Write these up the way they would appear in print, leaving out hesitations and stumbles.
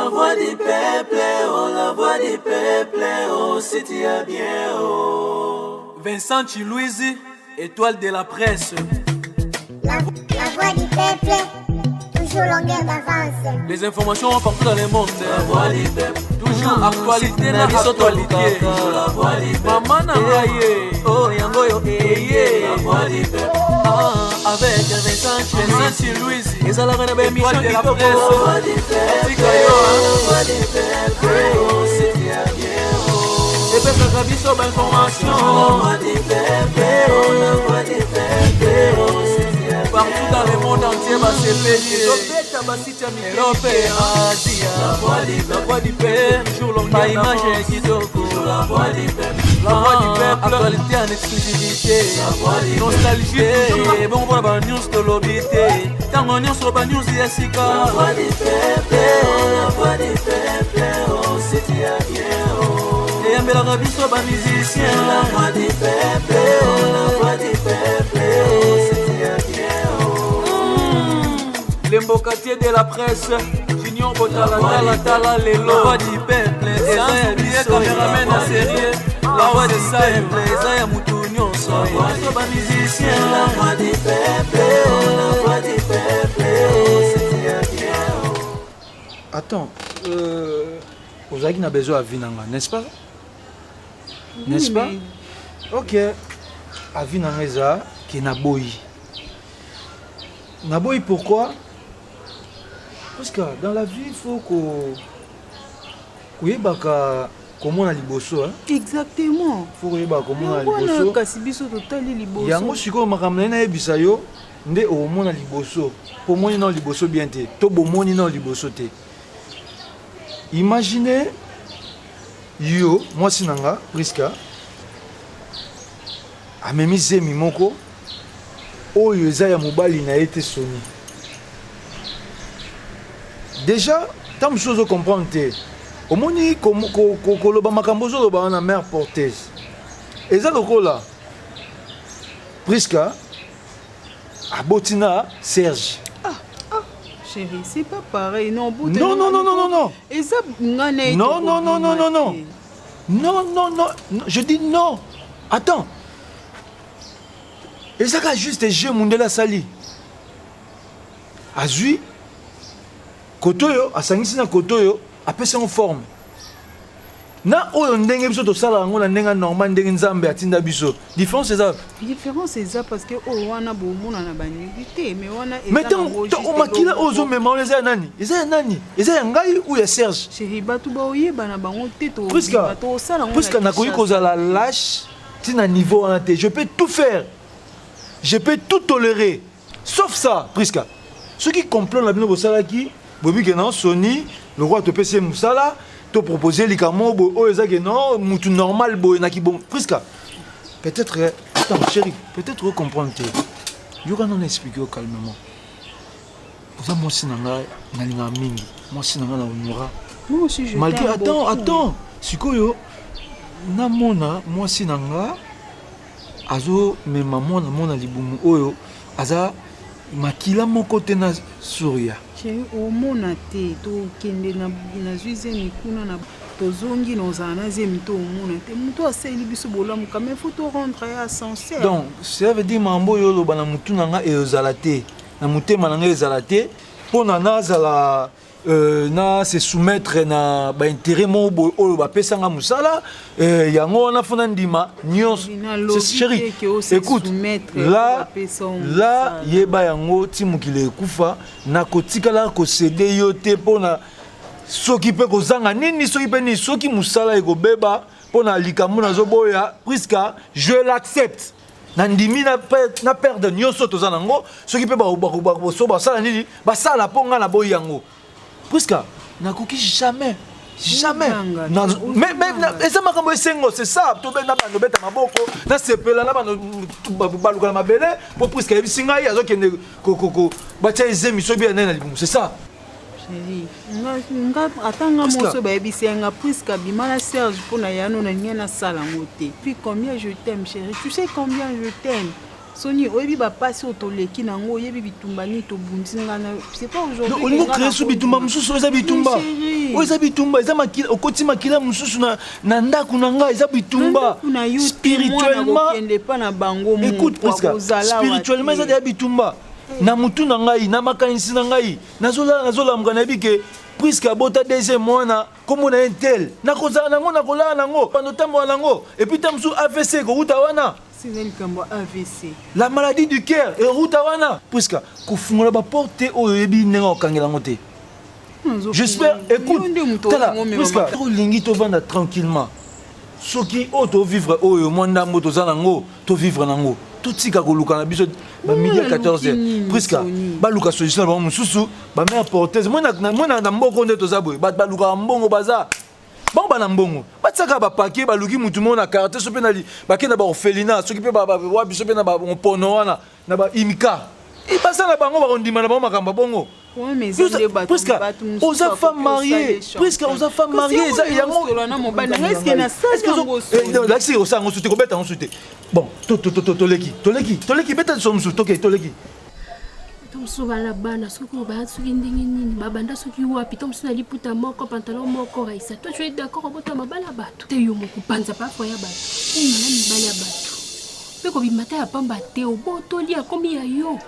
La voix du peuple, oh, la voix du peuple, oh, c'est bien, oh. Vincent Chilouise, étoile de la presse. La voix du peuple, toujours longueur d'avance. Les informations partout dans le monde. La voix du peuple, toujours actualité na actualité. La voix du peuple, maman Nangaye, oh yango yo La voix du peuple, avec Vincent Chilouise, ils allaient faire une émission de la presse. La voix du peuple, la voix du peuple, oh c'est bien, oh. Et puis ça vie sur l'information. La voix du peuple, oh la voix du peuple, oh c'est bien. Partout dans le monde entier va se payer. Europe et Asie. La voix du peuple, toujours longue. Pas image kitoko. La voix du peuple. La voix du peuple, actualité en exclusivité. Nostalgie, bon pour la news de l'obité. Tant on y sur la news Yasika. La voix du peuple, la voix du peuple, oh c'est bien, oh. Et un bel arabe sur la musicien. La voix du peuple, la voix du peuple, oh c'est bien, oh. Les mbokatiers de la presse, Junior Botala, Tala, les lois du peuple. Et ça, il y a des caméramens en série. La voix du peuple, ça y a Moutounion, ça y a des musiciens. La voix du peuple, la voix du peuple, c'est bien, oh. Attends, vous avez besoin de Vinanga, n'est-ce pas? N'est-ce pas? Ok. Avinanga ça qui na boy. Na boy pourquoi? Parce que dans la vie il faut que yebaka comment na liboso hein? Exactement. Faut que yebaka comment na liboso. Kasi biso totali liboso. Yango siko makamna na yebisa yo nde o mona liboso. Po moni na liboso bien te. To bo moni na liboso te. Imaginez yo moi sinanga Priska amemi zemi moko oyo eza ya mobali na été soni. Déjà tant de choses à comprendre te omoni koloba makambo zo loba na mère porteuse eza lokola Priska abotina Serge. Chérie, c'est pas pareil. Non, non. Et ça, non. Non. Je dis non. Attends. Et ça, juste des jeux Mundela Sali. Azui. Kotoyo, asangisi na kotoyo, apesa en forme. Na oyo ndenge biso to sala ngo na ndenga normal ndenge nzambe atinda biso. Différence c'est ça. Différence c'est ça parce que oh wana bo mona na banité mais wana mais tant o makila ozo mema on eza nani? Eza nani? Eza ngai ou ya Serge? Chérie batu ba oyeba na bango teto. Bato sala ngo. Puisque na koyi kozala lâche, tina niveau en té. Je peux tout faire. Je peux tout tolérer. Sauf ça, Priska. Ceux qui comprennent la bino bosala ki, bobi ke na Sony, le roi te pese musala. Proposer les camo non mutu normal boy na ki bon Priska peut-être attends chérie peut-être comprendre yo quand on explique calmement pour ça moi sinanga na linga mingi moi sinanga na honora moi aussi je malgré attends sikoyo na mona moi sinanga azo mais maman na mona libumu oyo aza makila moko te na sourire. Au mona te to kende na zuize mikuna na tozongi nozana zemi to mona te muto aseli biso bolamu quand même faut to rendre à sincère. Donc ça veut dire mambo yo loba na mutu nanga ezala te na mutema nanga ezala te pona nazala na se soumettre na ba intérêt mo oyo ba pesanga musala yango na fona ndima nyos chérie écoute là yeba yango timukile kufa na kotikala ko céder yo te pona soki pe kozanga nini soki pe ni soki musala ekobeba pona likamu nazo boya Priska je l'accepte nandimi na perdre nyonso tozana ngo soki pe ba so ba sala nini ba sala ponga na boya yango Priska, n'a coquille jamais. Mais ça m'a comme sengo, c'est ça. Tu ben na bano beta maboko, na sepela na bano baluka ma belle pour Priska bisinga ya zo kende ko bacha ezemi so bien na libumu, c'est ça. Chérie, nga atanga moso ba bisinga Priska bimala Serge pour na yano na ngena sala ngote. Puis combien je t'aime chérie, tu sais combien je t'aime. Sony oyebi ba passer otoleki nango oyebi bitumbani to bundinga na c'est pas aujourd'hui. On nous crée sous bitumba mususu eza bitumba. oyo eza bitumba eza makila okoti makila mosusu na ndako na ngai eza bitumba spirituellement écoute presque spirituellement eza deya bitumba na mutu na ngai na makanisi na ngai nazolamuka na yebi ke puisque abota deuxième mwana komona ye tel nakozala nango nakolala nango pando tambola nango epuis ta mosusu AVC kokuta wana la maladie du cœur eruta wana puisque kofungola baporte oyo oyebi ndenge okangela yango te j'espère écoute tala puisque olingi tovanda tranquillement soki oyo tovivre oyo mwa ndambo toza nango tovivre nango totika koluka na biso bamidi ya 14 presque baluka solution na bango mosusu bamere porteuse mwana na mboko nde toza boye bato balukaka mbongo baza bango bana mbongo batiaka bapake baluki mutu moko na karte so mpe na bakenda baorphelinat soki mpe wa biso mpe na bapono wana na baimika baza na bango bakondima na bango makambo bongo presque oza femme mariée presque oza femme mariée yango osala ngo sute kobeta ngo sute bon toleki beta so mosusu toleki tomosusu bana bana soki obaya soki ndenge nini babanda soki wapi tomosusu na liputa moko pantalon moko raisa toi tu es d'accord obota mabala bato te yo moko panza parfois ya bato omala mibali ya bato mpe kobimata ya pamba te obotoli akomi ya yo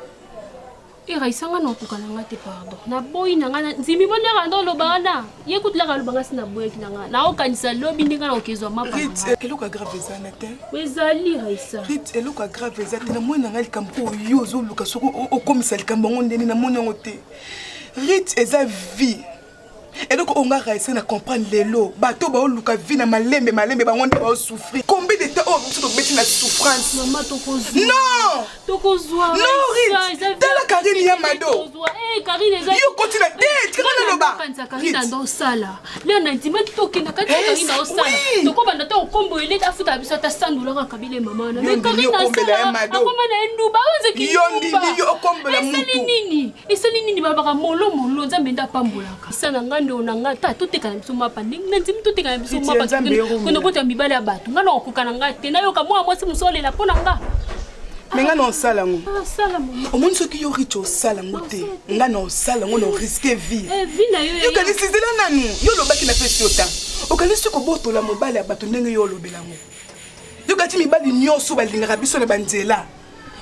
eraisanga na okokana nga te pardon naboyi na nga nzimi bonera ndo olobaka na ye kutelaka alobanga si naboyaki na nga naokanisa lobi ndenge na okezwa mapa eloko agrave eza na te ezali raisa rit eloko agrave eza te namoni nanga likambo oyo ozoluka soki okomisa likambo yango ndeni namoni yango te rit eza vie eloko onga raisa na comprendre lelo bato baoluka vie na malembe bango nde baosouffrir combien de temps oyo biso tobeti na souffrance mama tokozwa non tokozwa non rit tala Karine ya mado Karine eza yo continue te tika loba Karine ndo sala le na ndima tokenda kati Karine ndo sala tokobanda to kombo ele afuta biso ta $100 kabile mama na mais Karine sala akoma na enduba onze ki yo ndini yo okombola mutu esali nini babaka molo nzambe nda pambolaka sana ngando na ngata toteka na biso mapa ndenge ndimi toteka na biso mapa kono kota mibale ya bato ngana okukana ngate na yo ka mwa mwasi musolela pona nga menga na osala ngo sala mama omoni soki yo riche osala ngo te nga na osala ngo na risque vie vie na yo okanisizela nanu yo lobaki na pesi yo tan okanisi kobotola mobali ya bato ndenge yo olobela ngo yo kati mibali nyonso balingaka biso na banzela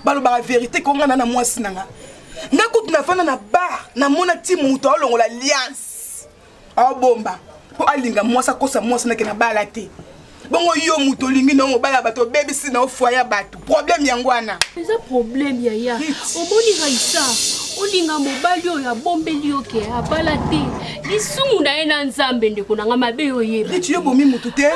balobaka vérité konga na mwasi nanga nga kutu nafanda na bar namona ti mutu aolongola alliance aobomba mpo alinga mwasi akosa mwasi nake na bala te bongo yo mutu olingi na mobali ya bato obebisi na ofoya bato problème yango wana eza problème yaya omoni raisa olinga mobali oyo abombeli yo ke abala te lisumu na ye na nzambe ndeko nanga mabe oyeba riti yo bomi mutu te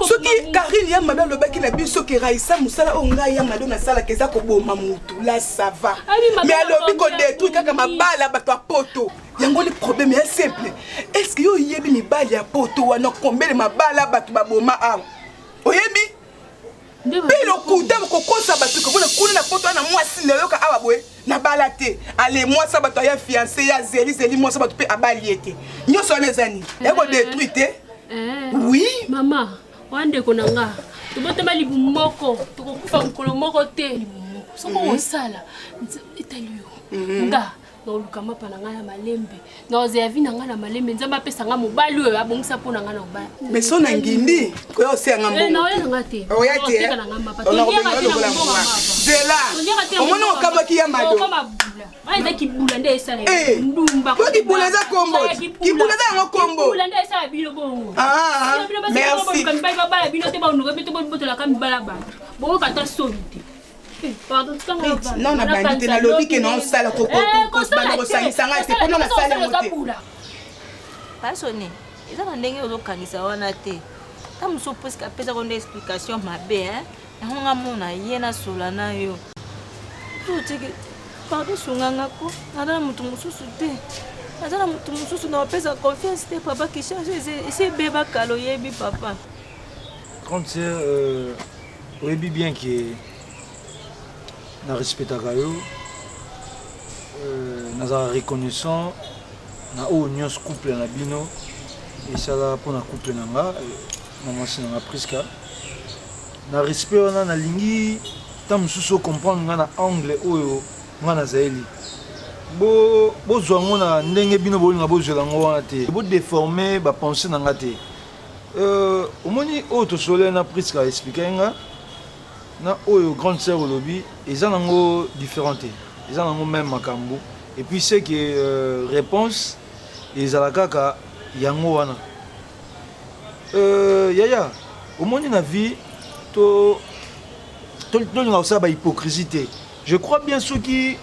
soki Karine ya mabe alobaki na biso ke raisa mosala oyo ngai ya mado nasalaka eza koboma mutu la sava mais alobi kodétruire kaka mabala ya bato ya poto yango ni problème ya simple est-ce que yo oyebi mibali ya poto wana kombele mabala ya bato baboma awa oyebi mpe lokuta kokosa bato kobona kuna na poto wana mwasi leyoka awa boye na bala te ale mwasi bato ya fiancé ya zeli mwasi bato mpe abali ete nyonso wana eza nini ekodétruire te oui mama wandeko na nga tobotama libu moko tokokufa mokolo moko te libu moko soko osala etali yo nga naoluka mapa na ngai ya malembe naozeya vi na ngai na malembe nzambe apesa ngai mobali oyo abongisa mpo na ngai na mobali mais so na ngindi koya oseya ngai mbongo naoya na ngai te oya te zela omoni okabaki ya mado eza kibula nde esala ndumba kibula eza kombo kibula eza yango kombo kibula nde esala bino bongo merci mibali babala bino te baonuka mpe to bobotelaka mibala bato bokokata soni te non na bandi te nalobi ke na osala kobanda kosangisanga te mpona nasala yango te pasoni eza na ndenge ozokangisa wana te ta mosu presque apesako nde explication mabe yango nga mona ye nasola na yo totiki pardon sunganga ko naza na motu mosusu te naza na motu mosusu na opesa confiance te papa kishange esi ebeba kala oyebi papa grande sœur oyebi bien ke na respectaka yo nazala reconnaissant na oyo nyonso couple na bino esala mpona couple na nga na mwasi na nga Priska na respect wana nalingi ta mosusu ocomprendre nga na angle oyo nga nazali bozwa ngo na ndenge bino bolinga bozwela ngo wana te bodéforme bapense na nga te omoni oyo tosole na Priska explike nga na oyo grande sœur olobi eza nango différent te eza nango même makambo et puis c'est que réponse ezala kaka yango wana yaya omoni na vie tolinga kosala bahypocrisie te je crois bien soki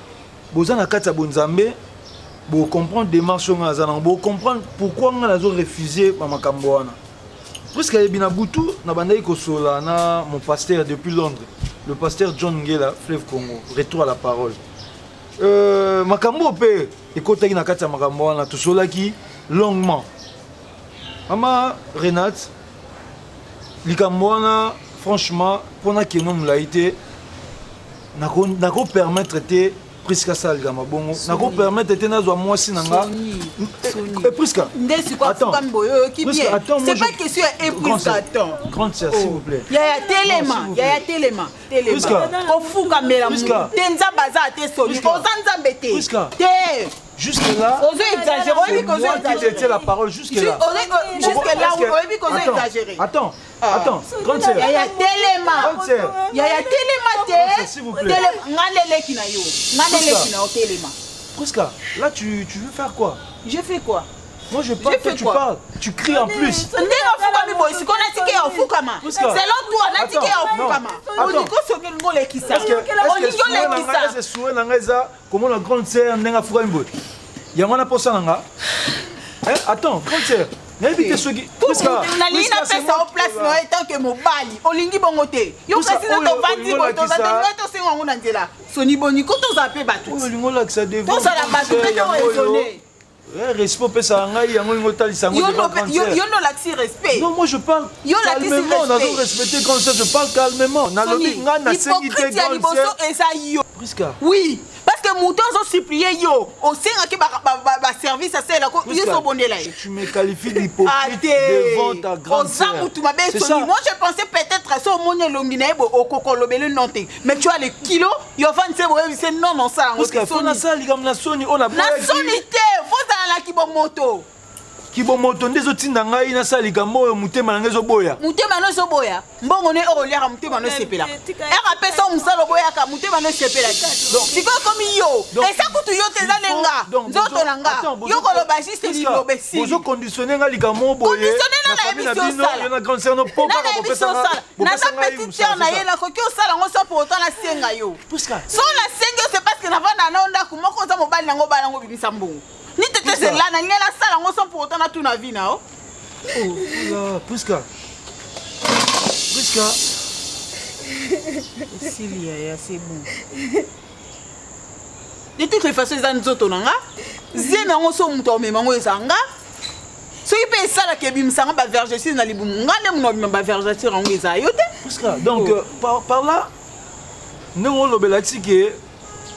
boza na kati ya bonzambe bocomprendre démarche oyo nga naza nango bocomprendre pourquoi nga nazo refuse bamakambo wana presque yebi na butu na bandaki kosola na mon pasteur depuis Londres le pasteur John Ngela Fleuve Congo retour à la parole makambo mpe ekotaki na kati ya makambo wana tosolaki longuement mama Renate likambo wana franchement mpona keno molai te nakopermettre te Priska salga mabongo nakopermettre te nazwa mwasi na nga Priska attends c'est pas question et Priska attends grande sœur s'il vous plaît yaya telema kofuka mela mu tenza baza te soni ozanza mbete te jusque là ozo exagérer oui qu'on exagérer la parole jusque là oui qu'on exagérer attends grande sœur yaya telema te s'il vous plaît ngaleleki na yo telema Priska là tu veux faire quoi je fais quoi moi je parle, toi tu parles, tu cries en plus. Selon toi, comment la grande sœur n'a pas fait il y a un poisson là. Attends, grande sœur. N'invite ceux qui. Respect pesa ngai yango ngo talisa ngo yo no laxi respect non moi je parle calmement na zo respecter quand je parle calmement na lobi nga na sengité Priska oui parce que mouton ont supplié yo au senga ke ba service à celle yo so bondela tu me qualifies d'hypocrite devant ta grande sœur c'est ça moi je pensais peut-être so monye longina ebo okokolobele nonte mais tu as les kilos yo van c'est non ça parce que fona ça ligam na soni on a na sonité faut la kibomoto ndezo tinda ngai na sali gambo mutema na ngezo boya mbongo ne oroliaka mutema no sepela eka pesa musalo boya ka mutema no sepela donc siko komi yo esa kutu yo teza nenga nzoto nanga yo koloba juste lilobe si bozo conditionner nga ligambo boye na famille na biso sala na grande sœur no poka ko pesa na petite sœur na ye na koki osala ngo so pour autant la senga yo so la senga c'est parce que na vanda na onda ku moko za mobali nango bala ngo bibisa mbongo ni tete c'est là na ngela sala ngo sans pour autant na tout na vie na Priska Silia c'est bon de toutes les façons za nzoto nanga zena ngo so muto mema ngo ezanga so ipe sala ke bimsanga ba vergeture na libumu ngane muno bimba ba vergeture ngo ezayote Priska donc par là nous lobela tike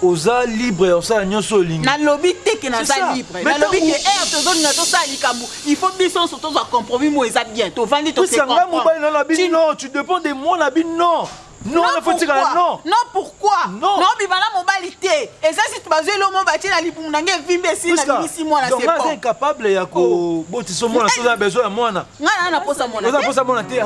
oza libre osa nyonso lingi na lobby teke na za libre na lobby ke to zone na to sa likambu il faut bien surtout za compromis mo eza bien to vandi to se comprendre mobile na labi non tu dépends de moi na bi non il faut dire non pourquoi non bibana mobile te et ça si tu vas jouer le mot bâti na libumu na nge vimbe si na bisi moi na c'est bon donc incapable ya ko botiso moi na soza besoin ya mwana ngana na posa mwana te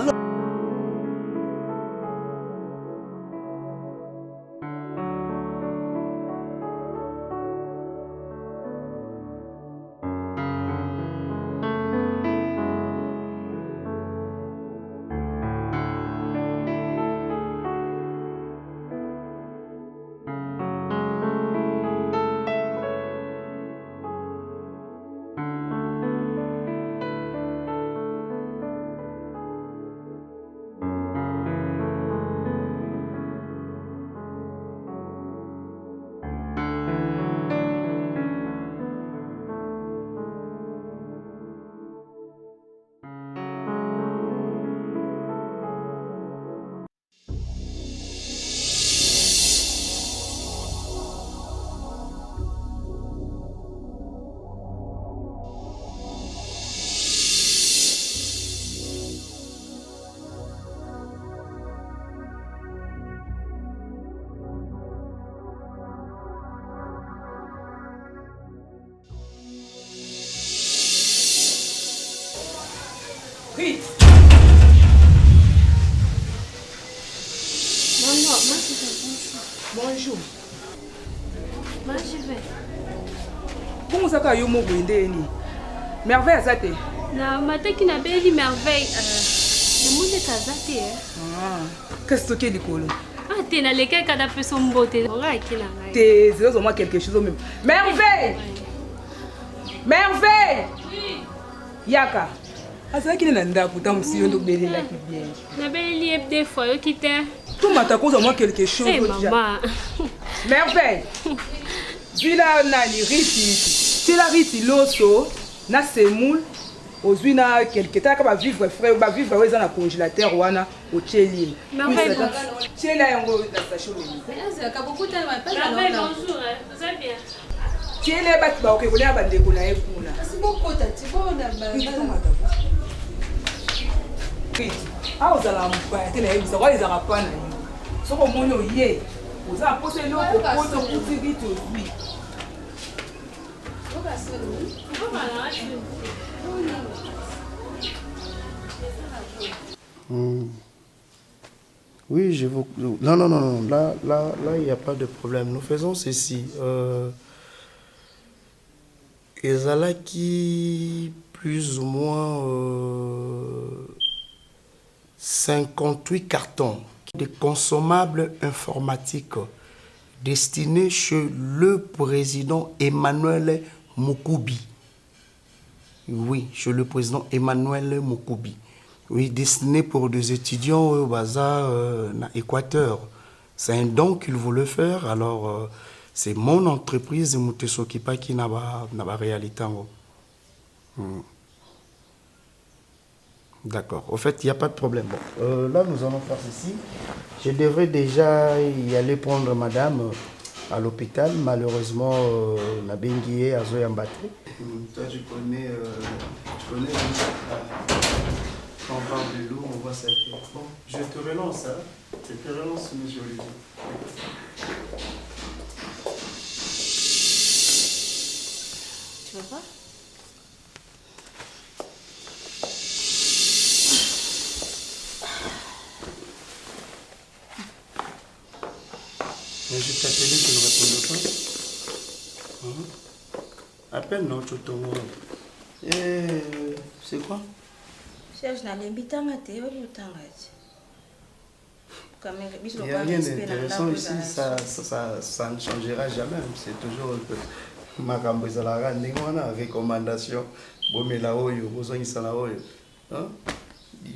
Oui. Maman, moi je vais. Bonjour. Moi je vais. Comment ça que vous m'avez merveille ça te? Na mataki na beli merveille. Le monde est casé. Qu'est-ce que tu dis Colo? Ah, t'es na lequel kada peut son beauté. T'es au moins quelque chose même. Merveille. Merveille. Oui. Yaka. Asa qui n'est pas pourtant aussi on doit beli là qui bien. Na beli des fois yo quitter. Tout m'a cause au moins quelque chose. Eh maman. Merveille. Vila nani riti. Tu la riti loso na semoule. Aujourd'hui na quelque temps ka vivre frère ba vivre ouais dans la congélateur wana au Tchéline. Merveille. Tu là yango la station. Ça ka beaucoup tellement pas. Merveille bonjour, vous allez bien? Tu là ba ba OK on a ba ndeko na ekuna. C'est beaucoup tati bona ba. Oui. Ah ozala mpa te na yebisa kwa ezaka pa na yo. Soko moni oye. Oza pose loko poto kuti vite oui. Oui, je vous... Non, non, non, non. Là, il n'y a pas de problème. Nous faisons ceci. Ezala qui plus ou moins 58 cartons de consommables informatiques destinés chez le président Emmanuel Moukoubi. Oui, chez le président Emmanuel Moukoubi. Oui, destiné pour des étudiants au bazar dans l'Équateur. C'est un don qu'il voulait faire, alors c'est mon entreprise Mutesokipa qui n'a pas réalité. D'accord, au fait, il n'y a pas de problème. Bon, là, nous allons faire ceci. Je devrais déjà y aller prendre madame à l'hôpital. Malheureusement, la Benguié a joué en batterie. Toi, tu connais on parle de l'eau, on voit ça. Bon, je te relance, hein. Je te relance, monsieur Olivier. Tu veux pas? Mais je t'appelais, tu ne répondais pas. Appelle, non, tu te vois. C'est quoi? Serge na lembitanga te yo lutanga ti. Il n'y a rien d'intéressant ici, ça ne changera jamais. C'est toujours Makambo Zalara, recommandation.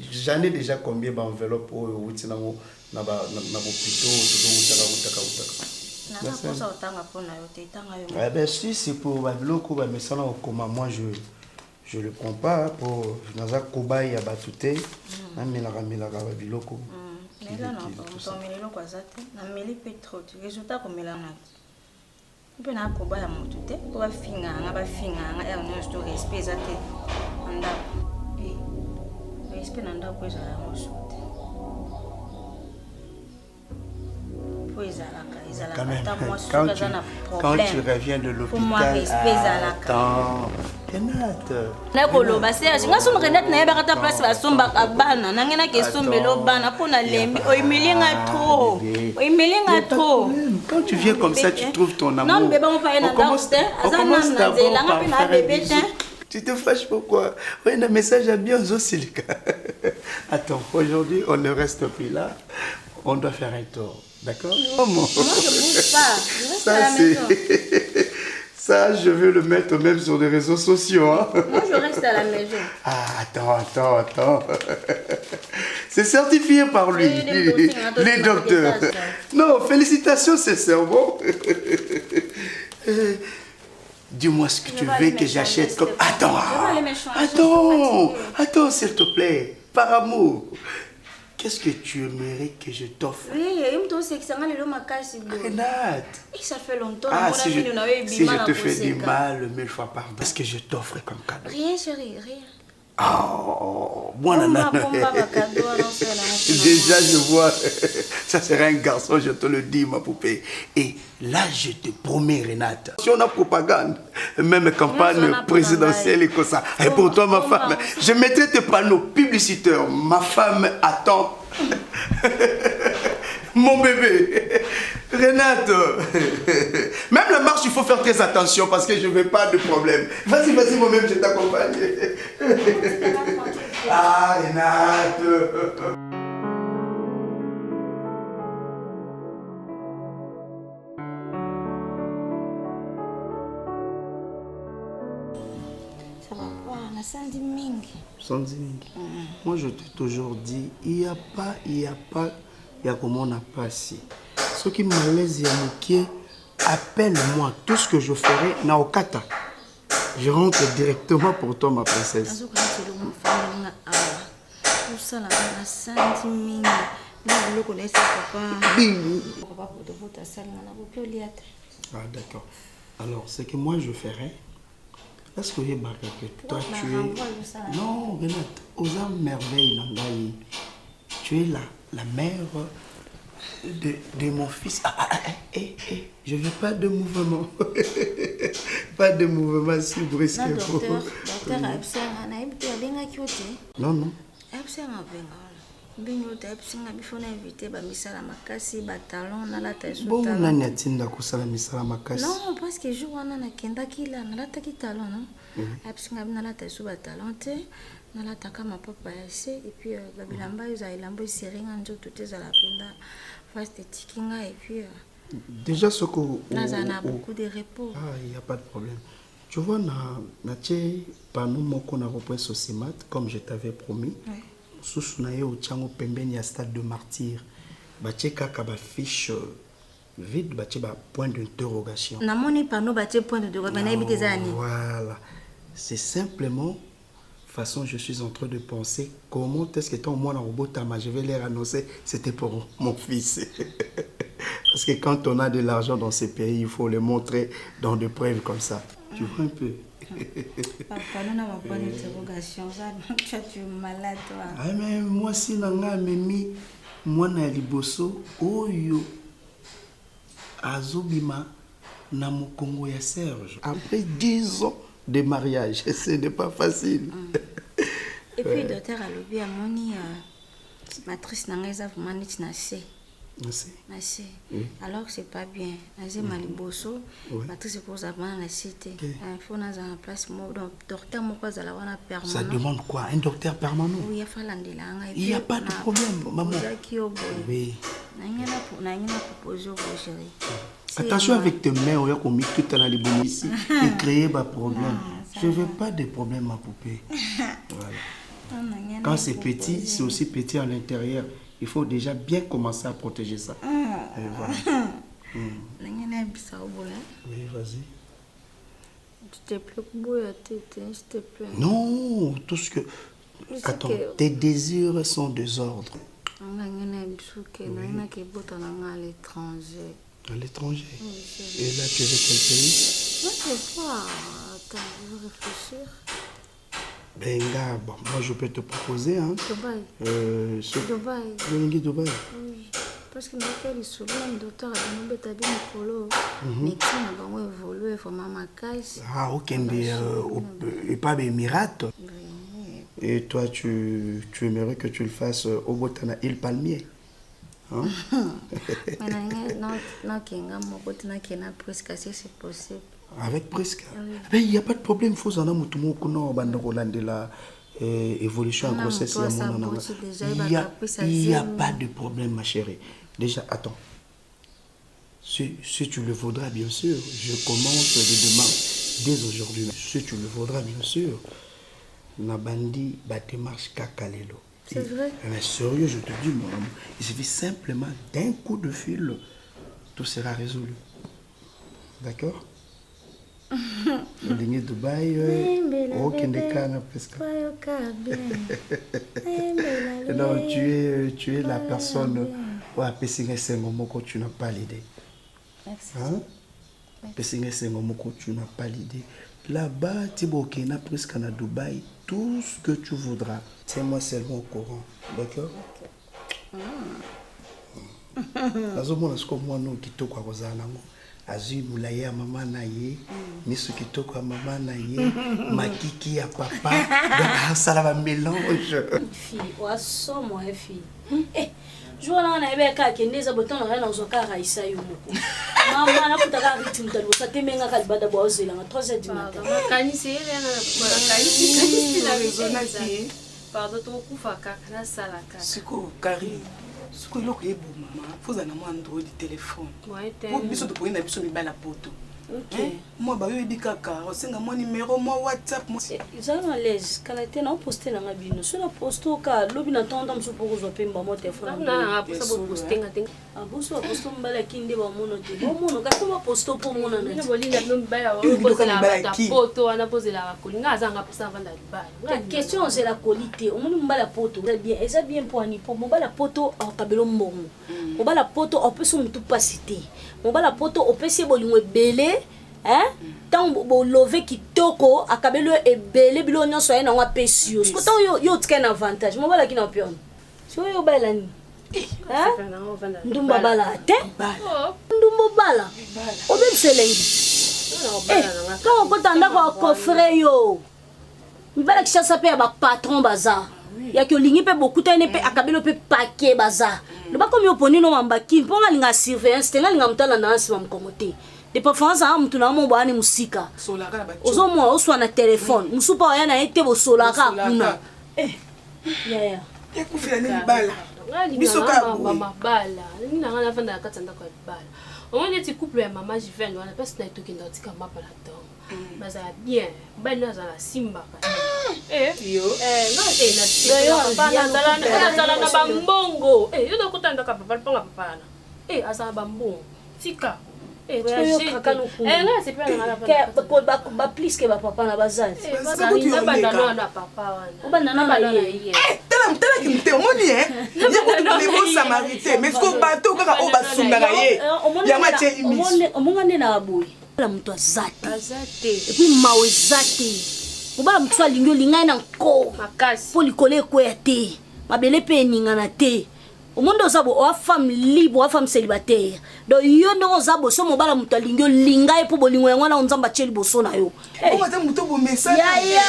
J'en ai déjà combien d'enveloppes pour si c'est pour moi je le prends pas pour naza kobai ya batute na milaka biloko. Mais là non, on met le kwazate, na meli petro, résultat comme là na. On peut na koba ya motute, ko ba finga nga ya no sto respect zate. Anda. Respect nanda ko za la mosote. Quand tu reviens de l'hôpital, attends, Renate. Nakoloba Serge, nga somme Renate na yeba kata place ba somba bana, nangena ke sombelo bana pona lembi, oimelinga trop. Oimelinga trop. Quand tu viens comme ça, tu trouves ton amour. Non, bébé on va aller dans commence d'abord par faire. Tu te fâches pourquoi? Oui, un message à bien aux Silika. Attends, aujourd'hui, on ne reste plus là. On doit faire un tour. D'accord? Moi, je bouge pas. Je reste à la maison. Ça, je vais le mettre même sur les réseaux sociaux. Hein? Moi, je reste à la maison. Ah, attends. C'est certifié par lui. Les docteurs. Non, félicitations, c'est cerveau. Dis-moi ce que tu veux que j'achète comme... Attends, s'il te plaît. Par amour. Qu'est-ce que tu aimerais que je t'offre? Renate. Ça fait longtemps. Si je te fais du mal, 1000 fois pardon. Qu'est-ce que je t'offre comme cadeau? Rien, chérie, rien. Oh, moi, déjà, je vois, ça serait un garçon, je te le dis, ma poupée. Et là, je te promets, Renate, si on a propagande, même campagne présidentielle et comme ça, et pour toi, ma femme, je mettrai tes panneaux publicitaires. Ma femme attend mon bébé. Renate, même la marche, il faut faire très attention parce que je ne veux pas de problème. Vas-y, vas-y, moi-même, je t'accompagne. Ah, Renate. Ça va pas, on a senti mingi. Senti mingi. Moi, je t'ai toujours dit, il n'y a pas, il y a comment on n'a pas si. Ce qui malaise, il y a moqué, appelle-moi. Tout ce que je ferai, Naokata. Je rentre directement pour toi, ma princesse. Ah, d'accord. Alors, ce que moi je ferai, est-ce que que toi tu es... Non, Renate, aux âmes merveilles, tu es la mère de mon fils. Je veux pas de mouvement. Pas de mouvement si brusque. Non, non. Bon, nani atinda kusala misala makasi. Non, parce que jour wana nakenda kila nalata ki talon non. Absinga nalata su ba talon te, nalata kama papa ese et puis babilamba za ilambo seringa njoto te za la penda fast tikinga et puis déjà ce que na beaucoup de repos. Ah, il y a pas de problème. Tu vois na tché panneau moko na repose Sosimat comme je t'avais promis. Oui. Sous na yo tchango pembeni ya stade de martyr. Bache kaka ba fiche vide, bache ba point d'interrogation. Na moni panneau bache point d'interrogation, na ibite zani. Voilà. C'est simplement façon je suis en train de penser comment est-ce que ton moi na robotama je vais leur annoncer c'était pour mon fils. Parce que quand on a de l'argent dans ces pays, il faut le montrer dans des preuves comme ça. Tu vois un peu. Papa, nous n'avons pas d'interrogation. Tu es malade, toi. Ah, mais moi, si nanga memi, moi na liboso, oyo, azobima, na Congo ya Serge. Après 10 ans de mariage, ce n'est pas facile. Et puis, docteur Alobi a moni, matrice nanga eza vraiment neti na se. Merci. Oui. Alors c'est pas bien. Nazé maliboso, matrice pour avoir la cité. Il faut naza en place donc docteur moko za la wana permanent. Ça demande quoi? Un docteur permanent? Oui, il faut l'andelanga. Il y a pas de problème, maman. Oui. Na ngina proposer au chéri. Attention avec tes mains, on a commis tout dans les bonnes ici et créer des problèmes. Je veux pas de problèmes, ma poupée. Voilà. Quand c'est petit, c'est aussi petit à l'intérieur. Il faut déjà bien commencer à protéger ça. Et voilà. Oui, vas-y. Tu te plais, s'il te plaît. Non, tout ce que... Attends, tes désirs sont désordres. À l'étranger. À l'étranger? Et là, tu veux quel pays? Je ne sais pas. Attends, je vais réfléchir. Ben, gars, bon, moi je peux te proposer. Hein. Dubaï. Dubaï. Oui. Parce que le docteur a donné un peu de ah, ok, et pas des miracles. Et toi, tu aimerais que tu le fasses au Botana île Palmier? Hein? C'est possible. Avec presque. Mais il n'y a pas de problème. Il faut en évolution en grossesse. Il n'y a pas de problème, ma chérie. Déjà, attends. Si tu le voudras, bien sûr, je commence le demande dès aujourd'hui. Si tu le voudras, bien sûr, Nabandi va démarche Kakalelo. C'est vrai? Mais sérieux, je te dis, mon amour, il suffit simplement d'un coup de fil, tout sera résolu. D'accord? La ligne de Dubaï, presque. Non, tu es la personne tu n'as pas l'idée. Hein? Tu n'as pas l'idée. Là-bas, tu es presque à Dubaï. tout ce que tu voudras. Tiens-moi seulement au courant. D'accord? Nazomona siko mwana kitoko akozala nango. Azui mulaye ya mama na ye, miso kitoko ya mama na ye, makiki ya papa. Donc ça va mélange. Fille, wasomo fille. Eh, jour là on avait ka kendeza botano na zoka raisa yo moko. Mama na kutaka ritu mtalo sa temenga kalibada bwa ozela na 3h du matin. Kanisi ele na kanisi la raison. Pardon ton kufa kaka na sala kaka. Siko Kari. Siko iloko yebo mama. Foza na mo Android téléphone. Pour biso to na biso mibala poto. OK. Moi ba yo ebikaka, osenga mo numéro mo WhatsApp mo. Izana les kana te na poster na ngabino. So na posto ka lobi na tonda mso poko zo pemba mo téléphone. Na posta bo postinga tenga. Abuso posto mbala kinde ba mono te. Bo mono ka kuma posto po mono na. Ni bolinga mbala wa posta la bata poto ana poser la kolinga azanga posta vanda libala. La question c'est la qualité. On nous mbala poto. C'est bien. Et ça bien pour ani pour mbala poto en tabelo mbongo. Mbala poto on peut son tout pas citer. Mbala poto on peut se bolingo belé. Hein? Tant bo love kitoko akabelo ebele bilo nyonso ya na wa pesio. Siko tant yo tkena avantage. Mo bala kina pion. So yo bala ni. Hein? Ndumba bala te? Ndumba bala. Obe selengi. Quand on peut tanda ko coffre yo. Mbala kishasa pe ba patron baza. Ya ki olingi pe beaucoup tane pe akabelo pe paquet baza. Le ba comme yo poni no mambaki, mponga linga surveillance, tenga linga mtala na ansi mamkomote. De préférence à mtu na mo bani musika ozo mo oswa na téléphone musupa oya na ete bo solaka kuna ya ekufira ni bala biso ka mama bala ni na ngana fanda katanda ko bala on est couple ya mama Jiven wana parce que na toki ndo tika mapa la tom baza bien bana za la simba yo na simba na zala na bambongo yo do kutanda ka papa ponga papa na asa bambongo tika ba plus que ba papa na bazazi na bandana na papa wana bandana ba ye tala kimte omoni ni bon samarité mais ko bato kaka o basungaka ye ya mache imisi omongane na aboy la mtu azate et puis mawe zate obala mtu alingi olingai na nko makasi po likole ekoya te mabele pe ningana te. Au monde ozabo o femme libre o femme célibataire donc yo ndo ozabo so mobala muto lingio linga pour bolingo yango na onzamba cheli boso na yo o bata muto bo message ya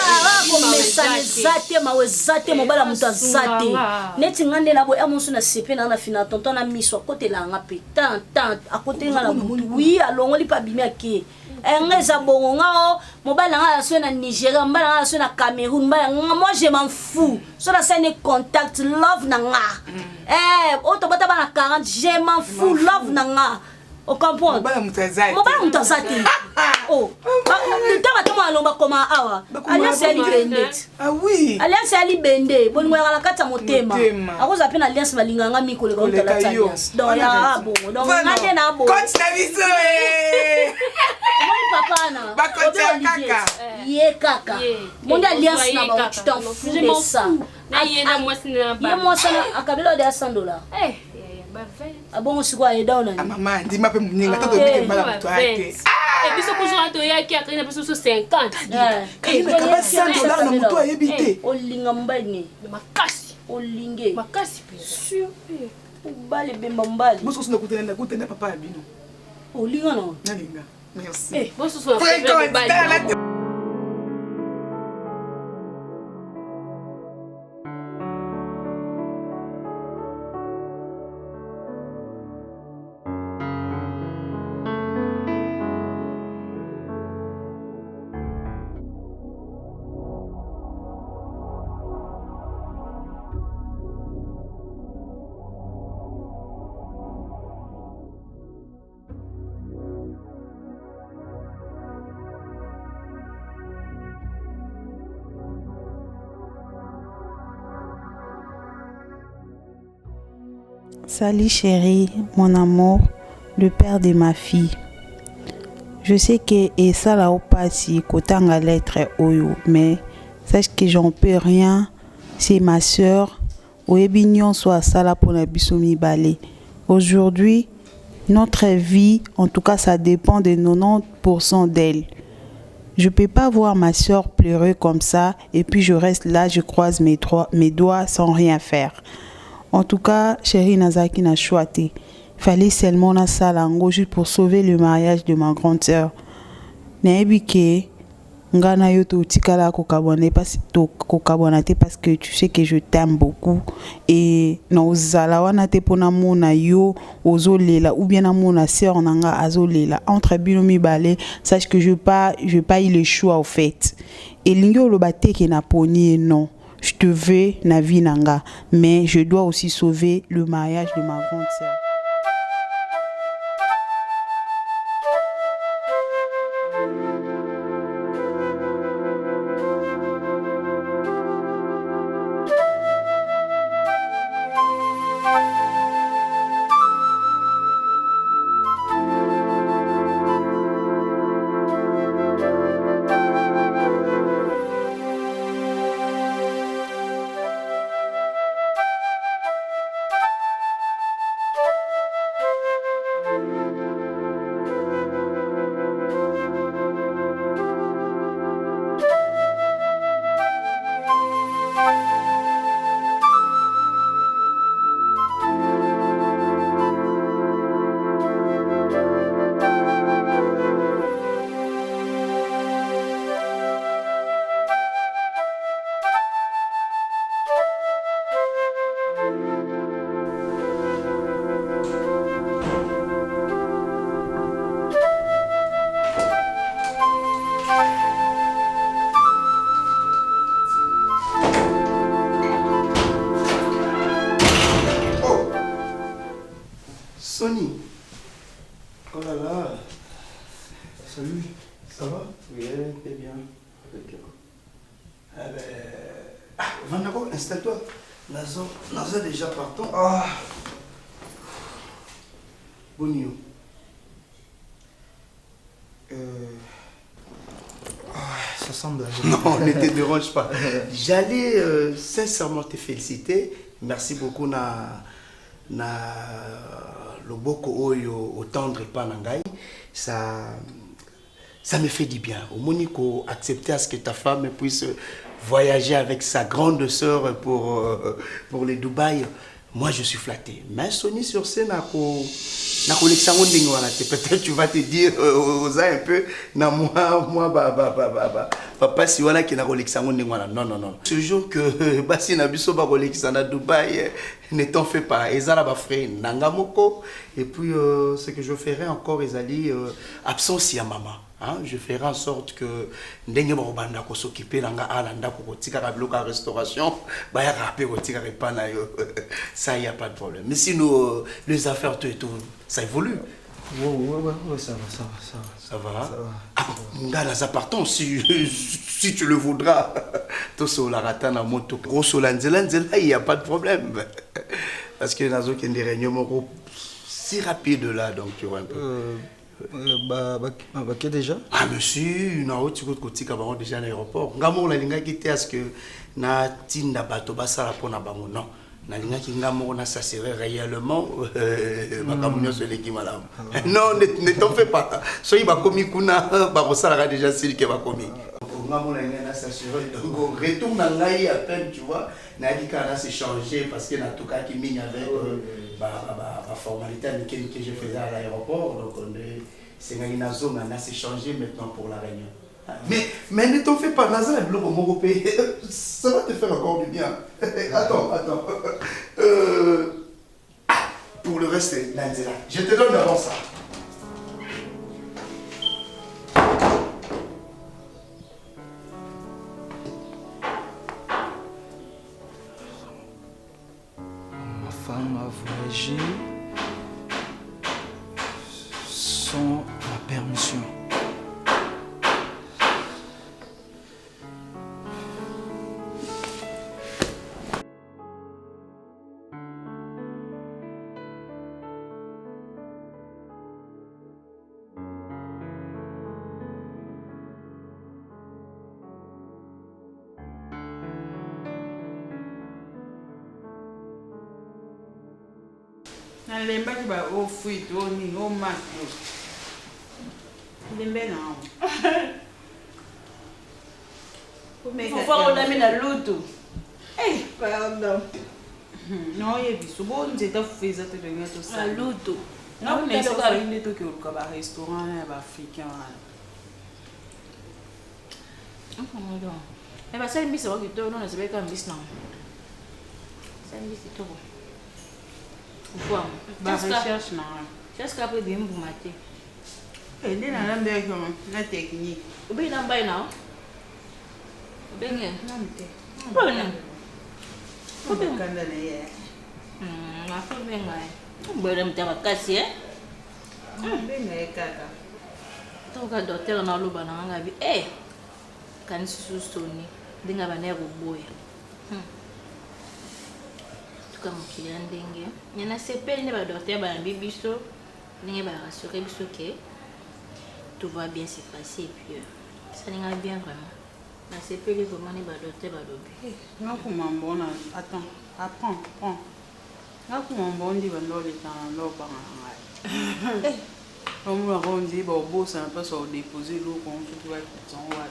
ko message zate mawe zate mobala muto zate neti ngande na bo amonso na sepe na fina tonton na miso côté la nga pe tant à côté nga la mutu oui alongo li pa bimia ke ngeza bongo nga mobala nga so na Nigeria mbala nga so na Cameroun mbala moi je m'en fous so na sene contact love na nga auto bata bana 40 je m'en fous love nanga o comprendre mobala mutazati oh ntaba toma lomba koma awa alliance ali bende ah oui alliance ali bende bongo ya la kata motema akoza pe na alliance balinganga mikole ko tala alliance donc ya bongo donc ngade na bo coach na biso moi papa na ba coach kaka ye kaka monde alliance na ba tu t'en fous de ça na yena mwasi na ba ye mwasi na akabelo de $100 abongo siko ayeda ona mama ndima pe muninga to dobike mbala mtu ate biso kuzwa to yaki akina biso 50 kama $100 na mtu ayebite olinga mbani makasi olinge makasi sûr ubale bemba mbali boso sina kutenda papa ya bino olinga no nalinga merci boso sona mbali Salut chérie, mon amour, le père de ma fille. Je sais que ça là au passé kotanga lettre oyo, mais sache que j'en peux rien. C'est ma sœur. Oebignon soit ça là pour la bisomi balé. Aujourd'hui, notre vie, en tout cas, ça dépend de 90% d'elle. Je peux pas voir ma soeur pleurer comme ça et puis je reste là, je croise mes doigts sans rien faire. En tout cas, chérie Nazaki n'a choisi. Fallait seulement na salango juste pour sauver le mariage de ma grande sœur. Naebike ngana yo to tikala kokabone parce que tu sais que je t'aime beaucoup et nozala wana te pona mona yo ozolela ou bien na mona sœur nanga azolela entre bino mibale, sache que je pas eu le choix au fait. Et lingo lo bateke na poni non. Je te veux na vie nanga, mais je dois aussi sauver le mariage de ma grande sœur. Sony. Oh là là. Salut. Ça va? Oui, très bien. Vandako, installe-toi. Nazo déjà partant. Ah. Bonio. Ça semble... Non, ne te dérange pas. J'allais sincèrement te féliciter. Merci beaucoup na loboko oyo otendre pas nangai. Ça me fait du bien. Au Monico, accepter à ce que ta femme puisse voyager avec sa grande sœur pour le Dubaï. Moi, je suis flatté. Mais Sony sur scène, peut-être tu vas te dire un peu, papa, si on a qui n'a non. Ce jour que Bassi Nabiso va à Dubaï, ne t'en fais pas. Ezala va frère Nangamoko. Et puis, ce que je ferai encore, Ezali, absence à maman. Hein? Je ferai en sorte que Ndenge Borobanda ko s'occuper langa alanda ko tika ka bloka restauration ba ya rapé ko tika repa na yo. Ça y a pas de problème. Mais sinon les affaires tout et tout ça évolue. Ouais, ça va. Ça va. Ah, ngana za partant si tu le voudras. To so la rata na moto. Grosso lanzela il y a pas de problème. Parce que nazo kende réunion si rapide là donc tu vois un peu. Déjà? Ah monsieur, na oti ko kotika bango déjà à l'aéroport. Ngamo la linga ki te à ce que na tinda bato basala pona bango non. Na linga ki ngamo na ça serait réellement bakamunyo sur l'équipe madame. Non, ne t'en fais pas. Soyi ba komi kuna ba kosala déjà s'il ke ba komi. Ngamo la linga na s'assurer donc retourne na ngai à peine tu vois. Na dit kana s'est changé parce que na tout cas qui mine avec la formalité que je faisais à l'aéroport, donc c'est une zone on a s'échangé maintenant pour la réunion. Mais ne t'en fais pas, Nazar est bloqué au Moropé, ça va te faire encore du bien. Attends. Pour le reste, Nanzela, je te donne d'avant ça. Ma femme a voyagé sans ma permission. Lemba ki ba o fuit o ni o mat yo. Lembe na o. faut voir on a mis la loto. Eh, pardon. Non, il y a des bon, j'ai fait ça de venir tout ça. La loto. Non, mais c'est pas une truc au restaurant africain. Eh ben ça une bise qui toi non c'est pas comme bise non. Ça une bise toi. Voir. Bah recherche non. Qu'est-ce qu'après bien vous mater. Eh, les na lambe comment la technique. Ou bien namba ina. Bien. Namte. Bon. Faut bien kanda na ye. Ma faut bien ngai. Mbele mtaka kasi eh. Bien kaka. Toka docteur na loba na ngabi eh. Kan susuni ndinga bana kuboya tuka mukili ndenge nyana sepeli ne ba docteur ba bibiso ndenge ba rassurer biso que tout va bien se passer et puis ça n'ira bien vraiment na sepeli vraiment ne ba docteur ba dobi ngakuma mbona attends apprends ngakuma mbondi bandole tan lo banga ngai on va rendre ba boss un peu sur déposer l'eau qu'on tout va en haut.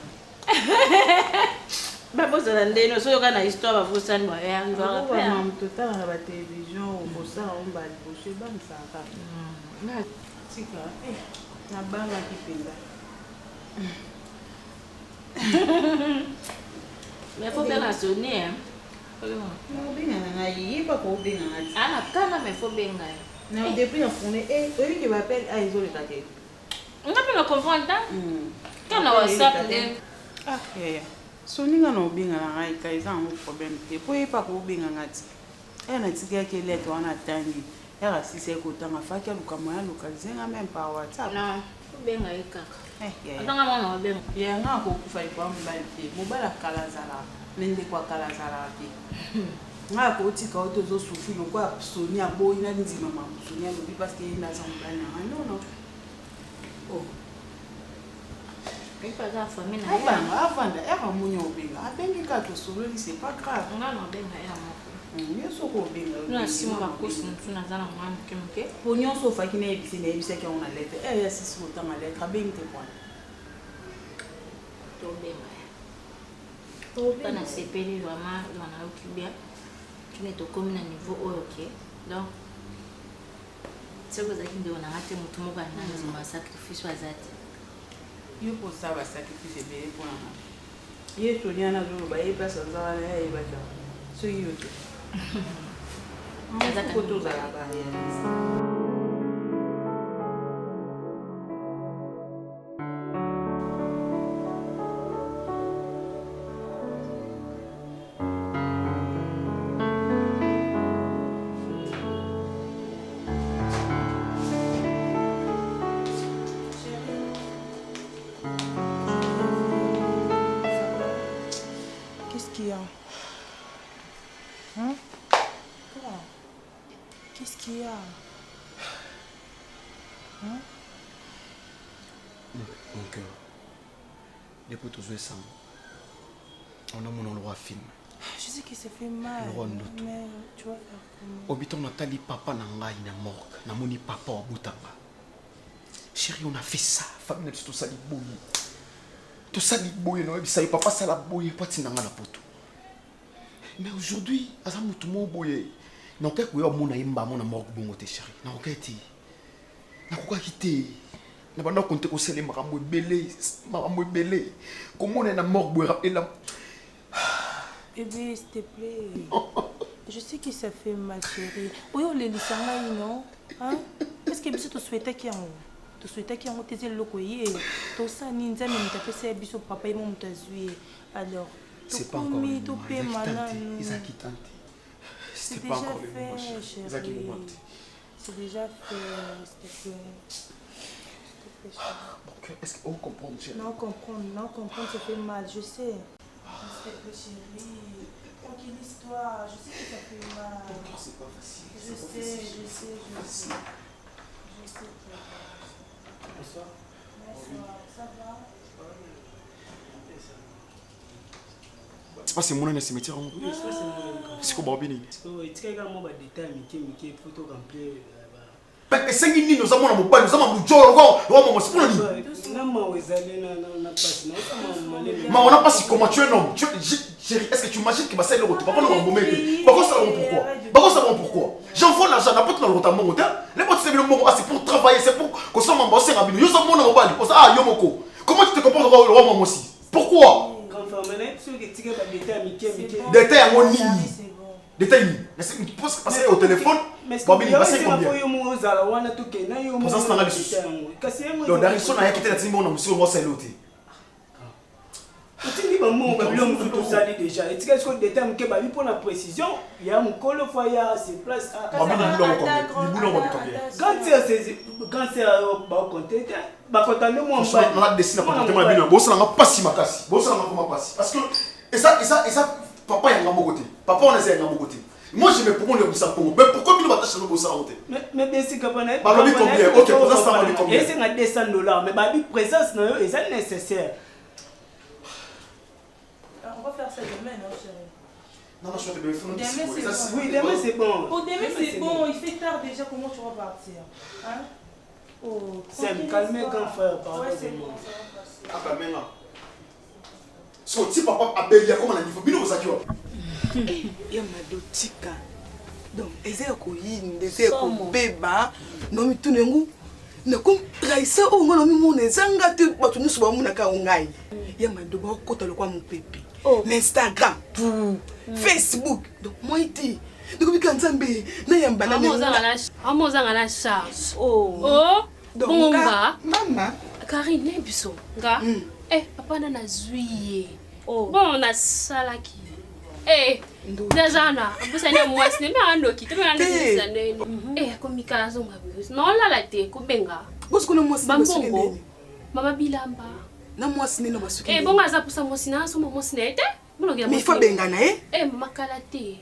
Ba bosa na ndeno so yoka na histoire ba bosa ni ba ya riva ba mam total na ba télévision au bosa on ba bosser ba msaka na tika na banga kipenda mais faut bien la sonner hein no binga na yi ba ko binga na ana kana mais faut bien ngai na depuis la fournée et celui qui m'appelle a isolé ta tête on a pu le comprendre quand on a WhatsApp ah yeah soninga no binga na ngai kai za un problème te po e pa ko binga ngati e na tika ke lettre wana tangi era sise ko tanga faki aluka moya localiser même par WhatsApp non benga ikaka yeah atanga mwana benga ya nga ko kufa kwa mbali te mobala kalazala nende kwa kalazala te nga ko tika auto zo soufi lo kwa sonia boy na ndima mamu sonia lo parce que ina za mbali na non oh pas la famille na avant era munyo obenga abengi ka to solo c'est pas grave on a no benga ya moko nyoso ko benga na sima ba kosi mtu na zana mwana kemke po nyoso fa kina ebisi na ebisi ke on a lettre ya sisi ko tanga lettre bengi te kwa to benga to na sepeli vraiment wana ukibia tu ne to comme na niveau OK donc c'est quoi ça qui donne à te mutu moka na nzima sacrifice wazati yo ko saba sacrifice be pour na ye to nya na zo ba e pesa za na e ba ja so yo to on ko to za ba ya Qu'est-ce qu'il y a? Hein? Mon cœur, depuis tout ça, on a mon endroit film. Je sais que ça fait mal, mais tu vas faire comment? Obiton Nathalie papa nangai na morgue, na moni papa au boutamba. Chérie, on a fait ça, famille tout ça li boye. Tout ça li boye, non, ça y papa ça la boye, pas tinanga la poto. Mais aujourd'hui, azamu tout mon boye. Na okai kuya mona imba mona morgue bongo te chérie. Na okai ti. Na koka kité. Na banda konte ko sele makambo belé. Comment on est na morgue et la Bébé, s'il te plaît. Je sais que ça fait mal, chérie. Oui, on les lissanga, non? Hein? Est-ce que tu souhaitais qu'il y ait un? Tu souhaitais qu'il y ait un tes locoyer? Tout ça, ninja, mais tu as fait ça, biso papa et mon t'azoué. Alors, c'est pas encore le moment. C'est déjà fait, chérie. C'est déjà fait, s'il te plaît. Donc, est-ce qu'on comprend, chérie? Non, comprendre, ça fait mal, je sais. S'il te plaît, chérie. Tranquille histoire, je sais que ça fait mal. C'est pas facile. Je sais. Bonsoir. Bonsoir, ça va? C'est pas c'est mon cimetière. C'est quoi Barbini? Mais c'est nini nous avons mon nous avons mon jolo mon c'est pour lui. Mais on n'a pas si comment tu es un homme. Chérie, est-ce que tu imagines que c'est le retour? Papa, nous avons pourquoi? J'envoie l'argent, n'importe dans le retour. Les potes, c'est pour travailler, c'est pour que ça m'en bosse. Ah, Yomoko. Comment tu te comportes le roi moi aussi? Pourquoi? Détail à mon nini. Détail. Parce que au téléphone, Babi, il va se combien? Pour ça, c'est un souci. Donc, dans on a quitté la team, on a monsieur moi c'est l'autre. Tu maman tout ça déjà. Et tu sais que détail que Babi pour la précision, il y a mon col fois il y a ses places. Babi il boulot quand c'est au compter, bah quand on moi on a dessiné comportement la bien. Bon ça n'a pas si makasi. Bon ça n'a pas passer parce que et ça papa est à mon côté. Papa on est à mon côté. Moi je me propose le ça pour mais pourquoi il va t'acheter le ça monter? Mais bien si Kabana. Bah le combien? OK, pour ça va le combien? Et c'est à $200 mais Babi présence non et ça nécessaire. On va faire ça demain, non, chérie? Non, je vais te faire oui, demain c'est bon. Pour demain c'est bon, il fait tard déjà, comment tu vas partir? Hein? Oh, c'est me calmer quand frère parle. Ouais, c'est bon, ça va passer. Ah, ben maintenant. Si papa a bélier, comment on a dit? Faut bien vous accueillir. Il y a ma dotika. Donc, essaye de courir, essaye de bébé. Non, mais tout le monde. Na comme Raissa o ngona mi mona zanga te batu nusu ba muna ka ngai ya madoba ko to kwa mon pepe Instagram Facebook donc moi iti donc bi kanzambe na yamba na amo zanga la charge donc mama Karine biso nga papa na zuiye bon na salaki déjà na busane mwasi ne ando kite me ando kisane komika zo ngabi no la la te kubenga bosko no mwasi bambongo mama bilamba na mwasi ne no basuki bonga za pusa mwasi na so mwasi ne te munogira mais faut benga na makala te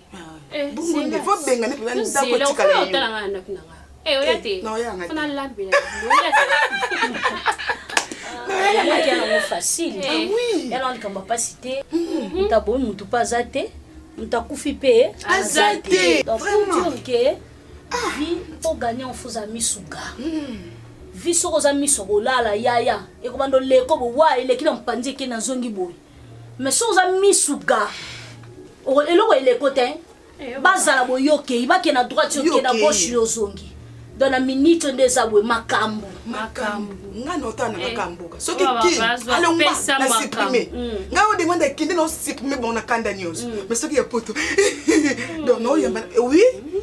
bongo ne faut benga ne pela ndako tikala yo tala ngana kinanga oya te no ya ngati na lambela Elle est facile. Elle a une capacité. Tu as beau, tu pas zate. Tu as coupé. Azate. Donc, pour dire que vie pour gagner, on faut amis souga. Vie sur aux amis sur la yaya. Et comment on les comme ouais, il est qui n'ont pas dit qu'il n'a zongi boy. Mais sur aux amis souga. Et là où il est côté. Bazala boyoke. Il va qu'il n'a droit sur qu'il n'a pas sur zongi. Dans la minute des aboués makambo. Ngano tana makambo. So ki allons la supprimer. Ngao demande kinde no supprimer bon na kanda news. Mais so ki ya poto. Donc no yamba oui,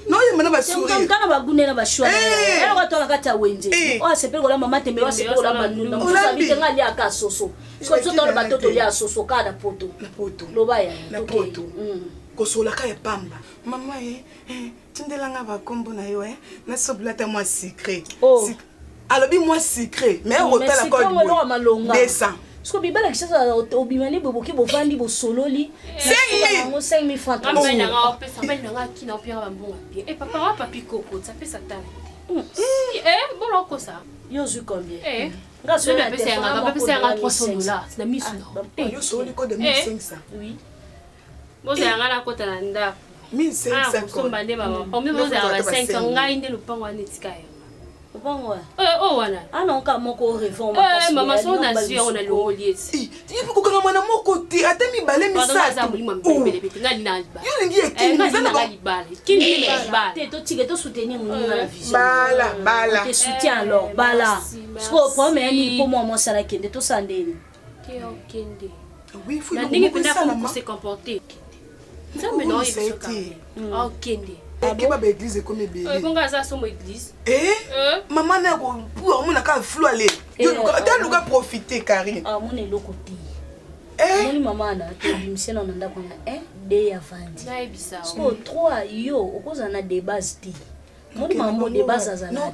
no yamba na ba sourire. Kana ba gunena ba shwa. Elo ka tola kata wenje. O sepele ko la mama tembe wa sepele ko la banuna. Musa bite ngali aka soso. So so tola batoto ya soso kada poto. Na poto. Lobaya. Na poto. Kosola ka ya pamba. Mama tindelanga ba kombo na yo na soblata moi secret. Alors bi moi secret mais hôtel la code 200. Ce que bibala kisa obimani boboki bovandi bo sololi 5,000 francs. Papa na pesa na kina opira bambonga bien. Et papa wa papi koko ça pesa ta. Bon ko ça. Yo zu combien? Nga so na pesa nga $300 na misu na. Yo soli ko de 1500. Oui. Boza yanga na kota na ndako. 1500. Somba nde mama. Ombi boza ya 500 ngai nde lupango ane tika yo. Lupango wa? Wana. Non ka moko reforme. Mama so na suya ona longo lieti. Ipo ko kanga mwana moko ti ata mi bale mi sa. Za mulima mbele bete ngali na liba. Yo lingi ekini ngali na liba. Kini ni liba. Te to tige to soutenir mon la vision. Bala. Te soutien alors bala. Ce que premier ni pour moi sala kende to sandeni. Ke okende. Oui, il faut na ndenge penda ko se comporter. Ça me non il se calme. Okende. Qui va à l'église comme bébé. Bonga za somo église. Maman na ko pour mon ka flou aller. Yo ta luka profiter Karine. Mon eloko ti. Mon maman na te bimse na ndako na de ya vandi. Na ebisa. So 3 yo okoza na de base ti. Mon maman de base azana.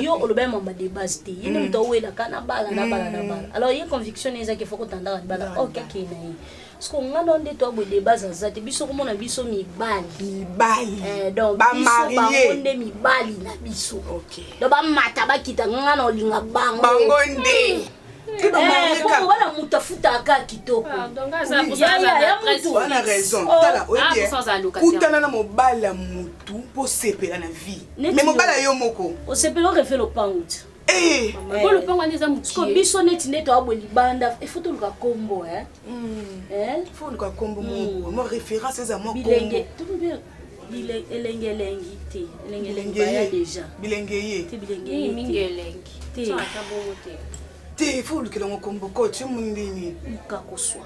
Yo oloba maman de base ti. Yini mto wela kana bala na bala na bala. Alors il conviction eza ke faut ko tanda bala. OK na yi. Parce qu'on a donné toi des bases à ça, biso comme on a biso mi bali. Donc ba marié. On est mi bali na biso. OK. Donc ba mata ba kita ngana olinga bango. Bango ndé. wana moto afutaka kitoko wana raison tala kutana na mobala mutu mpo sepela na vie mais mobala yo moko osepela orefe lopango ti biso neti nde toabwe libanda ifo toluka kombo fo luka kombo moko mo référence eza mo bilenge elengi te elengi baya déjà bilenge ye te bilenge mingi elengi te te fo lukela mo kombo ko ti mundini mukakoswa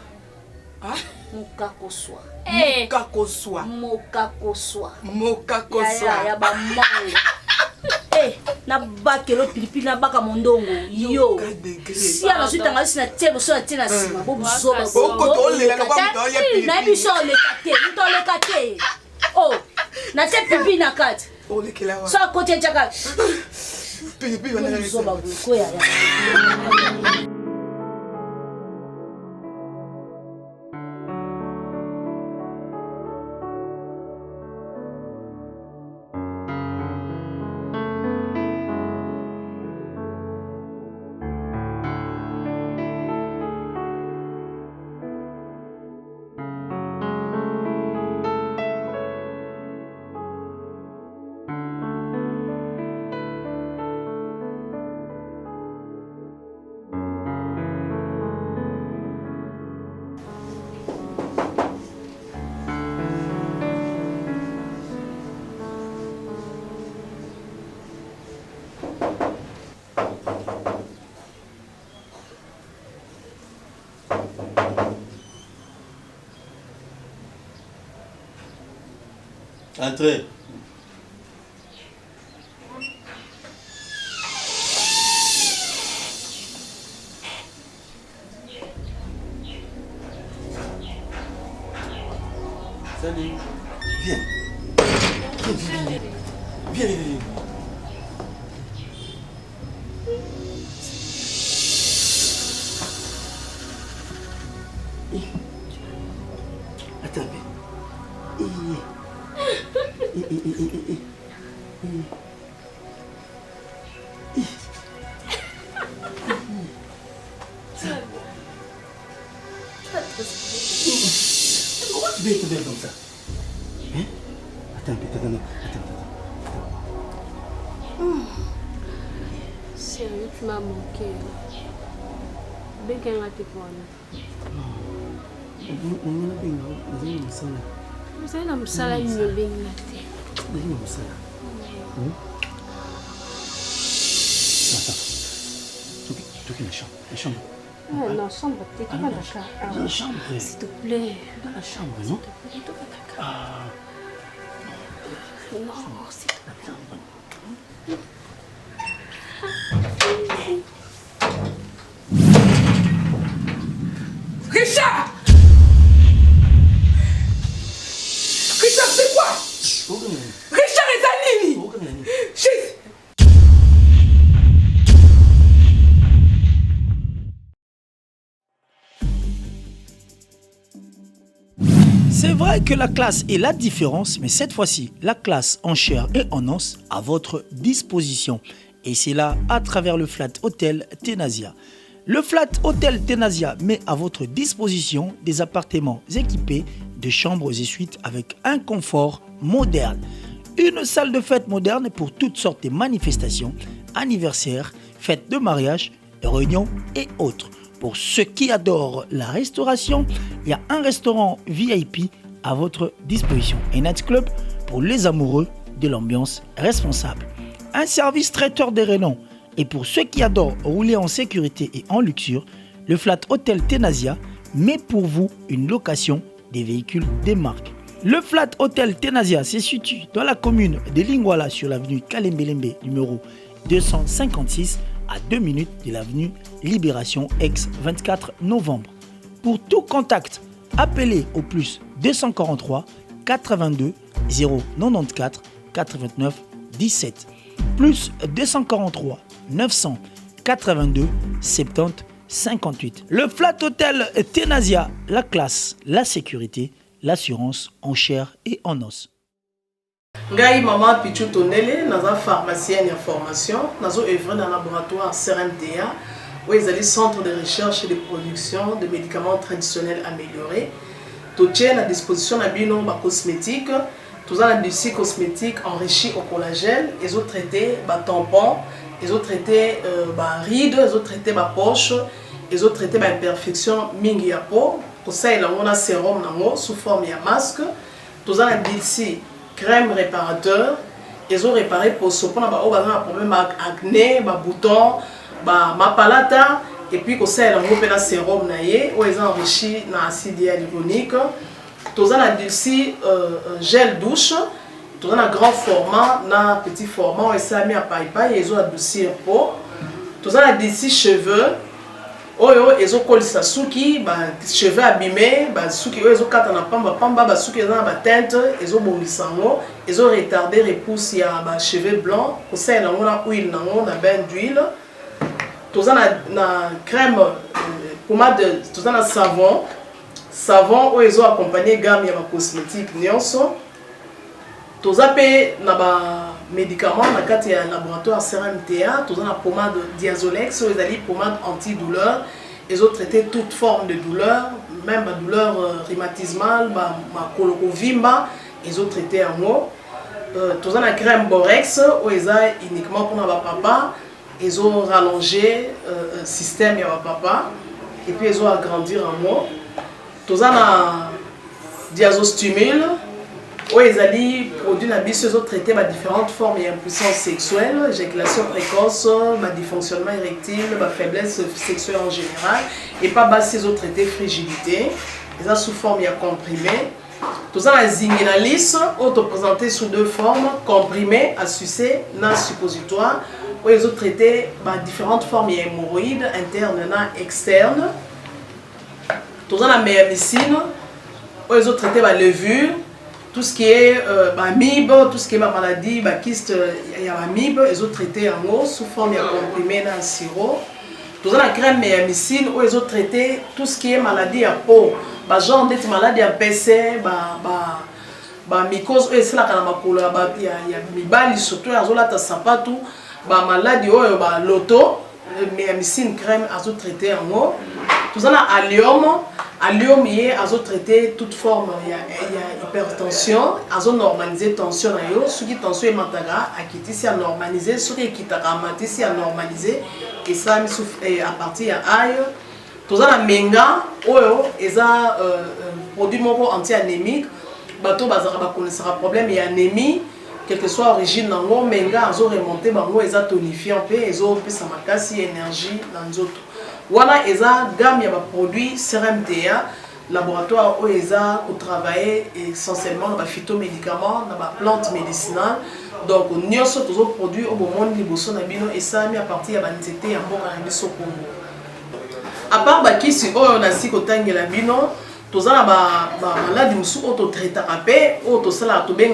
mokakoswa ya bamango na bakelo pilipili na baka mondongo yo si ala sutanga sina telo so atina sima bo buzoba na biso oleka te oh na te pipi na kati so kote chaka pipi wana buzoba ko ya Entrez. Salut. Viens. Viens. Attends. Pourquoi tu veux être belle comme ça? Hein? Attends. Sérieux, tu m'as manqué. Ben qu'un raté pour vous savez, la msala une bien la chambre. Non, chambre, t'es qui va la chambre. S'il te plaît. Dans la chambre, non? S'il te plaît, non, c'est la chambre. Richard, c'est quoi? Richard est à Nini. C'est vrai que la classe est la différence, mais cette fois-ci, la classe en chair et en os à votre disposition. Et c'est là à travers le Flat Hotel Tenasia. Le Flat Hotel Tenasia met à votre disposition des appartements équipés de chambres et suites avec un confort moderne. Une salle de fête moderne pour toutes sortes de manifestations, anniversaires, fêtes de mariage, réunions et autres. Pour ceux qui adorent la restauration, il y a un restaurant VIP à votre disposition. Un nightclub pour les amoureux de l'ambiance responsable. Un service traiteur de renom. Et pour ceux qui adorent rouler en sécurité et en luxure, le Flat Hotel Tenasia met pour vous une location des véhicules des marques. Le Flat Hotel Tenasia se situe dans la commune de Lingwala sur l'avenue Kalembelembe numéro 256 à 2 minutes de l'avenue Libération ex-24 novembre. Pour tout contact, appelez au plus 243 82 094 89 17 plus 243 982 70 58. Le Flat Hotel Tenasia, la classe, la sécurité, l'assurance en chair et en os. Ngai maman Pichu Tonele, naza pharmacienne en formation, nazo œuvre dans laboratoire CRMDA ils allaient centre de recherche et de production de médicaments traditionnels améliorés. Tout tient à disposition de bino cosmétiques. Tous les dossiers cosmétiques enrichis au collagène. Ils ont traité tampons, ils ont traité rides, ils ont traité poche, ils ont traité imperfection mingi ya peau. Pour ça, il y a un sérum sous forme de masque. Tous les dossiers crème réparateur. Ils ont réparé pour ce qu'on a un problème avec acné, boutons, mapalata. Et puis, il y a un sérum où ils ont enrichi dans l'acide hyaluronique. Tous les gel douche. Tous les grand format, dans petit format, ils ont mis à paille, ils ont adouci un peau. Tous les cheveux. Ils ont collé sa souki, cheveux abîmés, souki, ils ont quatre pamba, souki, ils ont la teinte, ils ont bondi sango, ils ont retardé repousse, il y a cheveux blancs, pour ça, il y a une huile, un bain d'huile, tous la crème, pommade, tous la savon, où ils ont accompagné gamme, il y a cosmétique, tous la médicaments, dans le laboratoire CRMTA, tous la pommade Diazolex, ils ont pommade antidouleur, ils ont traité toute forme de douleur, même la douleur rhumatismale, la colorovimba, ils ont traité en haut. Tous la crème Borex, où ils ont uniquement pour le papa, ils ont rallongé le système de papa, et puis ils ont agrandi en haut. Tous la Diazostimule, où ils ont produit ils ont traité différentes formes d'impuissance sexuelle, éjaculation précoce, dysfonctionnement érectile, faiblesse sexuelle en général, et pas ils ont traité frigidité, ils ont sous forme comprimée. Tout ça, la zinguinalis, présenté sous deux formes, comprimé à sucer, dans suppositoire, où ils ont traité différentes formes d'hémorroïdes internes et externes. Tout ça, la méamycine, où ils ont traité la levure. Tout ce qui est amibe, tout ce qui est maladie, kyste, il y a amibe, ils ont traité en eau sous forme de comprimé dans le sirop. Tout ça, la crème méamycine, où ils ont traité tout ce qui est maladie à peau. Genre d'être maladie à PC, mycose, et c'est là qu'il y a mibali, surtout, ils ont là, sapatou, maladie, l'auto, méamycine crème, ils ont traité en eau. Tout ça, la allium, ils ont traité toute forme, il y a hypertension, ils ont normalisé tension, ceux qui tension est mataga, qui ici à normaliser, ceux qui est ici à normaliser, et ça à partir de aïe. Tout ça, la menga, ils ont produit anti-anémique, bateau connaissera problème et anémie, quelle que soit l'origine, menga, ils ont remonté, ils ont tonifié un peu, ils ont plus de énergie dans les autres. Voilà, ils ont gamme de produits CRMTA, laboratoire où ils ont travaillé essentiellement dans les phytomédicaments, dans les plantes médicinales. Donc, nous avons tous les produits au moment de l'ébauchon et ça a mis à partir de l'anxiété et bon Congo. À part qui si on a si côté de la bino, tous les maladies qui sont auto-traités, tous les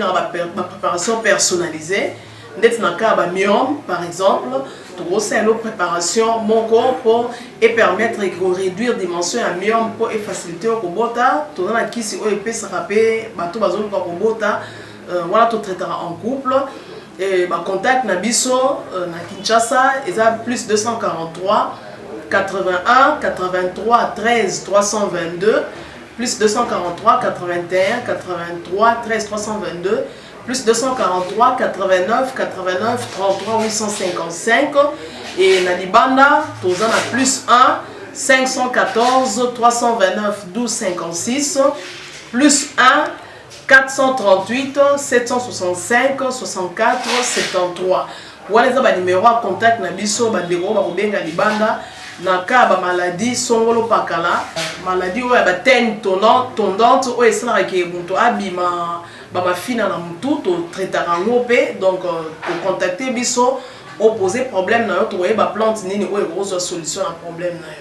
préparation personnalisée. Dans le cas de myome, par exemple, tout ça une préparation mon corps pour permettre de réduire la dimension de myome pour faciliter le robota. Tout le monde qui si peut se rappeler, tout le robota, voilà tout traitera en couple. Et contact Nabiso, na Kinshasa, ils ont plus 243 81 83 13 322 plus 243 81 83 13 322 plus 243 89 89 33 855 et Nalibanda, tous en a plus 1 514 329 12 56 plus 1 438 765 64 73. Voilà les numéros à contact na biso bandeko bakobenga libanda na ka ba maladie songolo pakala maladie oyo ba tene tondante oyo esalaka ke mutu abima bamafina na mutu to traitaka yango mpe donc contacter biso opposer problème na yo tokoyeba plante nini oyo ekozwa solution na problème na yo.